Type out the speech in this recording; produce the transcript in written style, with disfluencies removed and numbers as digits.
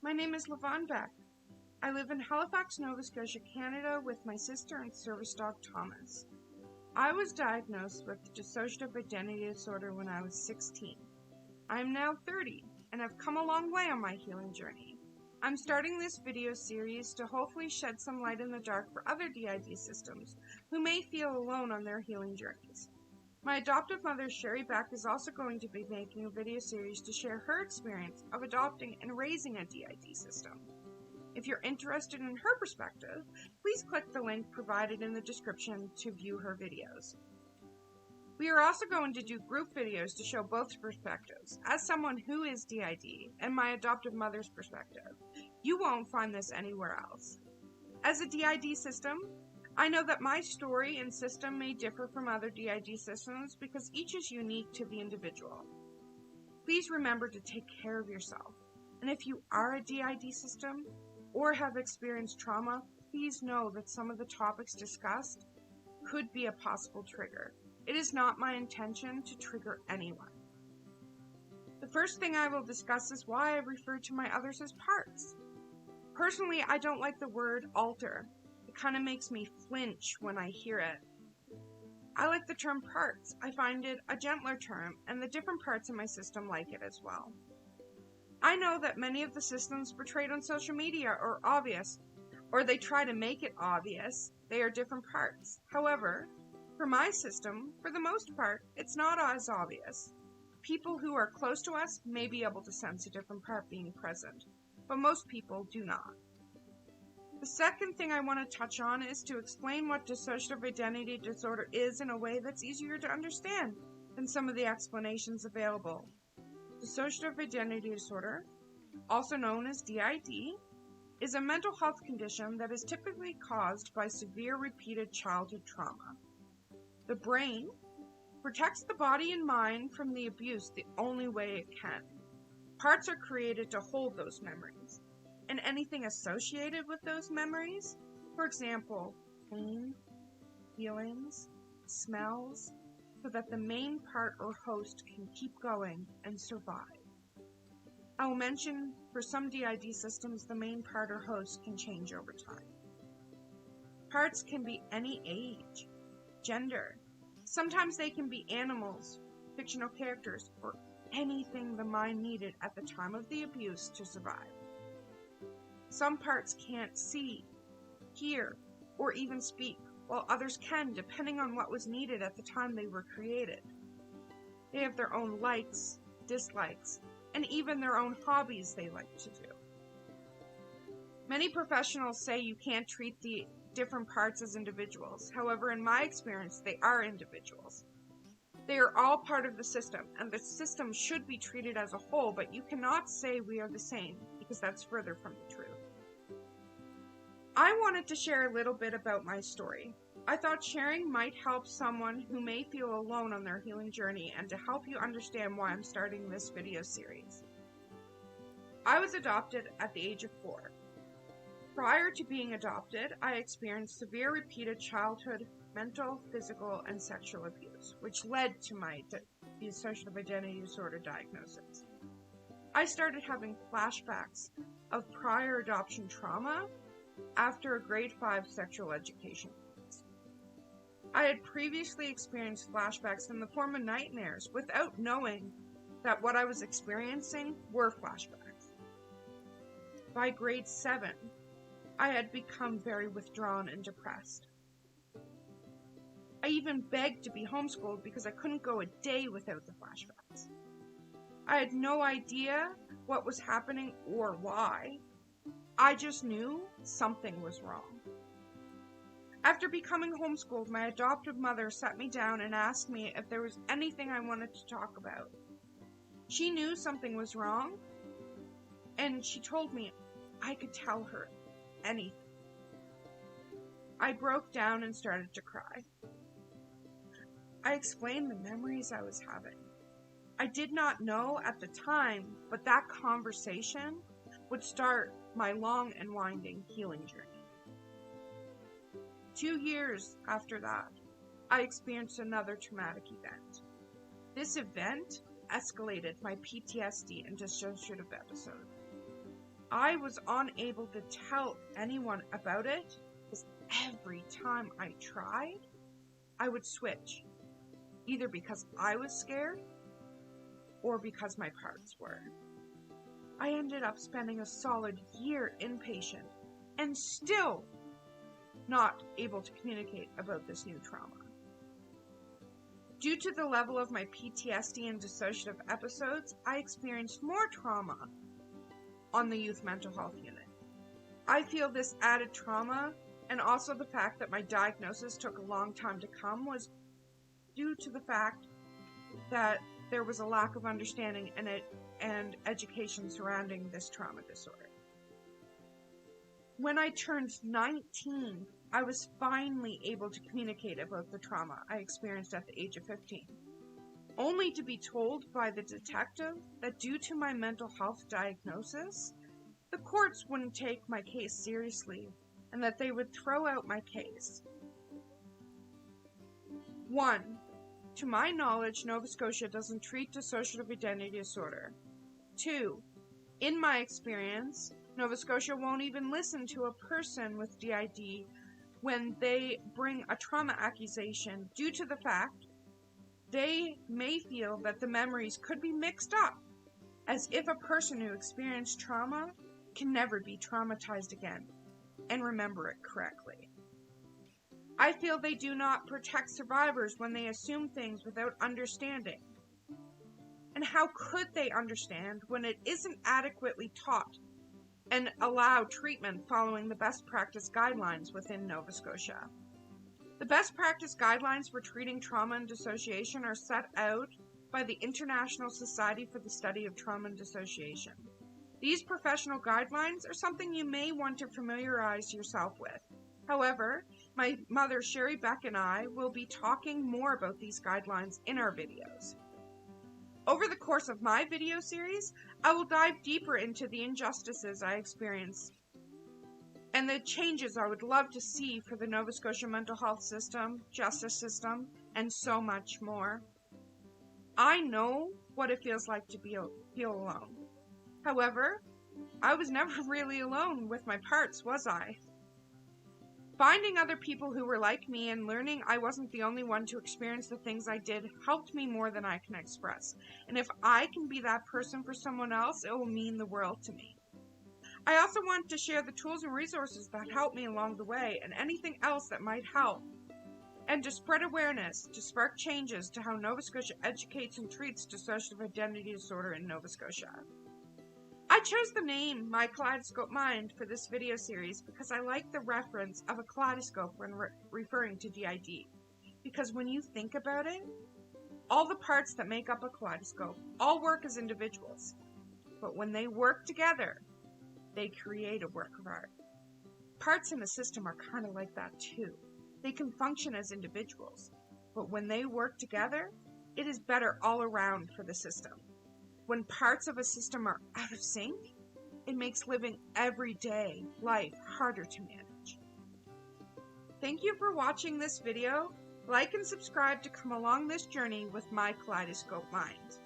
My name is Beck. I live in Halifax, Nova Scotia, Canada with my sister and service dog Thomas. I was diagnosed with dissociative identity disorder when I was 16. I am now 30 and have come a long way on my healing journey. I'm starting this video series to hopefully shed some light in the dark for other DID systems who may feel alone on their healing journeys. My adoptive mother, Sherry Beck, is also going to be making a video series to share her experience of adopting and raising a DID system. If you're interested in her perspective, please click the link provided in the description to view her videos. We are also going to do group videos to show both perspectives. As someone who is DID and my adoptive mother's perspective, you won't find this anywhere else. As a DID system, I know that my story and system may differ from other DID systems because each is unique to the individual. Please remember to take care of yourself. And if you are a DID system or have experienced trauma, please know that some of the topics discussed could be a possible trigger. It is not my intention to trigger anyone. The first thing I will discuss is why I refer to my others as parts. Personally, I don't like the word alter. It kind of makes me flinch when I hear it. I like the term parts. I find it a gentler term, and the different parts of my system like it as well. I know that many of the systems portrayed on social media are obvious, or they try to make it obvious they are different parts. However, for my system, for the most part, it's not as obvious. People who are close to us may be able to sense a different part being present, but most people do not. The second thing I want to touch on is to explain what dissociative identity disorder is in a way that's easier to understand than some of the explanations available. Dissociative identity disorder, also known as DID, is a mental health condition that is typically caused by severe repeated childhood trauma. The brain protects the body and mind from the abuse the only way it can. Parts are created to hold those memories, and anything associated with those memories, for example, pain, feelings, smells, so that the main part or host can keep going and survive. I will mention for some DID systems, the main part or host can change over time. Parts can be any age, gender. Sometimes they can be animals, fictional characters, or anything the mind needed at the time of the abuse to survive. Some parts can't see, hear, or even speak, while others can, depending on what was needed at the time they were created. They have their own likes, dislikes, and even their own hobbies they like to do. Many professionals say you can't treat the different parts as individuals. However, in my experience, they are individuals. They are all part of the system, and the system should be treated as a whole, but you cannot say we are the same, because that's further from the truth. I wanted to share a little bit about my story. I thought sharing might help someone who may feel alone on their healing journey and to help you understand why I'm starting this video series. I was adopted at the age of 4. Prior to being adopted, I experienced severe repeated childhood mental, physical, and sexual abuse, which led to my dissociative identity disorder diagnosis. I started having flashbacks of prior adoption trauma after a grade 5 sexual education class. I had previously experienced flashbacks in the form of nightmares without knowing that what I was experiencing were flashbacks. By grade 7, I had become very withdrawn and depressed. I even begged to be homeschooled because I couldn't go a day without the flashbacks. I had no idea what was happening or why. I just knew something was wrong. After becoming homeschooled, my adoptive mother sat me down and asked me if there was anything I wanted to talk about. She knew something was wrong, and she told me I could tell her anything. I broke down and started to cry. I explained the memories I was having. I did not know at the time, but that conversation would start my long and winding healing journey. 2 years after that, I experienced another traumatic event. This event escalated my PTSD and dissociative episode. I was unable to tell anyone about it because every time I tried, I would switch, either because I was scared or because my parents were. I ended up spending a solid year inpatient and still not able to communicate about this new trauma. Due to the level of my PTSD and dissociative episodes, I experienced more trauma on the youth mental health unit. I feel this added trauma and also the fact that my diagnosis took a long time to come was due to the fact that there was a lack of understanding and education surrounding this trauma disorder. When I turned 19, I was finally able to communicate about the trauma I experienced at the age of 15, only to be told by the detective that due to my mental health diagnosis, the courts wouldn't take my case seriously and that they would throw out my case. 1. To my knowledge, Nova Scotia doesn't treat dissociative identity disorder. 2. In my experience, Nova Scotia won't even listen to a person with DID when they bring a trauma accusation due to the fact they may feel that the memories could be mixed up, as if a person who experienced trauma can never be traumatized again and remember it correctly. I feel they do not protect survivors when they assume things without understanding. And how could they understand when it isn't adequately taught and allow treatment following the best practice guidelines within Nova Scotia? The best practice guidelines for treating trauma and dissociation are set out by the International Society for the Study of Trauma and Dissociation. These professional guidelines are something you may want to familiarize yourself with. However, my mother Sherry Beck and I will be talking more about these guidelines in our videos. Over the course of my video series, I will dive deeper into the injustices I experience and the changes I would love to see for the Nova Scotia mental health system, justice system, and so much more. I know what it feels like to feel alone. However, I was never really alone with my parts, was I? Finding other people who were like me and learning I wasn't the only one to experience the things I did helped me more than I can express. And if I can be that person for someone else, it will mean the world to me. I also want to share the tools and resources that helped me along the way and anything else that might help. And to spread awareness, to spark changes to how Nova Scotia educates and treats dissociative identity disorder in Nova Scotia. I chose the name My Kaleidoscope Mind for this video series because I like the reference of a kaleidoscope when referring to DID. Because when you think about it, all the parts that make up a kaleidoscope all work as individuals. But when they work together, they create a work of art. Parts in the system are kind of like that too. They can function as individuals, but when they work together, it is better all around for the system. When parts of a system are out of sync, it makes living everyday life harder to manage. Thank you for watching this video. Like and subscribe to come along this journey with My Kaleidoscope Mind.